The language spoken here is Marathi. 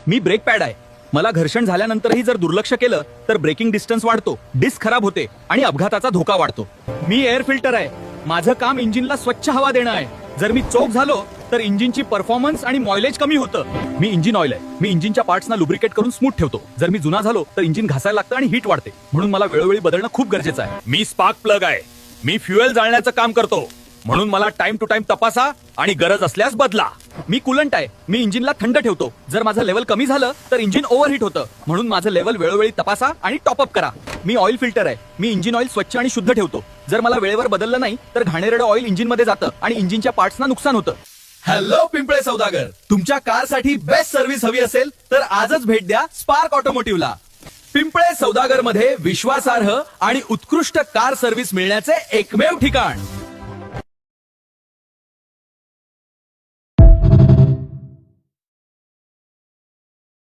मी ब्रेक पॅड आहे. मला घर्षण झाल्यानंतरही जर दुर्लक्ष केलं तर ब्रेकिंग डिस्टन्स वाढतो, डिस्क खराब होते आणि अपघाताचा धोका वाढतो. मी एअर फिल्टर आहे. माझं काम इंजिनला स्वच्छ हवा देणं आहे. जर मी चोक झालो तर इंजिनची परफॉर्मन्स आणि मायलेज कमी होतं. मी इंजिन ऑइल आहे. मी इंजिनच्या पार्ट्सना लुब्रिकेट करून स्मूथ ठेवतो. जर मी जुना झालो तर इंजिन घासायला लागतं आणि हीट वाढते, म्हणून मला वेळोवेळी बदलणं खूप गरजेचं आहे. मी स्पार्क प्लग आहे. मी फ्युएल जाळण्याचं काम करतो, म्हणून मला टाइम टू टाइम तपासा आणि गरज असल्यास बदला. मी कूलंट आहे. मी इंजिनला थंड ठेवतो. जर माझं लेवल कमी झालं तर इंजिन ओव्हरहीट होतं, म्हणून माझं लेवल वेळोवेळी तपासा आणि टॉपअप करा. मी ऑइल फिल्टर आहे. मी इंजिन ऑइल स्वच्छ आणि शुद्ध ठेवतो. जर मला वेळेवर बदललं नाही तर घाणेरडं ऑइल इंजिनमध्ये जातं आणि इंजिनच्या पार्ट्सना नुकसान होतं. हॅलो पिंपळे सौदागर, तुमच्या कारसाठी बेस्ट सर्व्हिस हवी असेल तर आजच भेट द्या स्पार्क ऑटोमोटिव्हला. पिंपळे सौदागर मध्ये विश्वासार्ह आणि उत्कृष्ट कार सर्व्हिस मिळण्याचे एकमेव ठिकाण.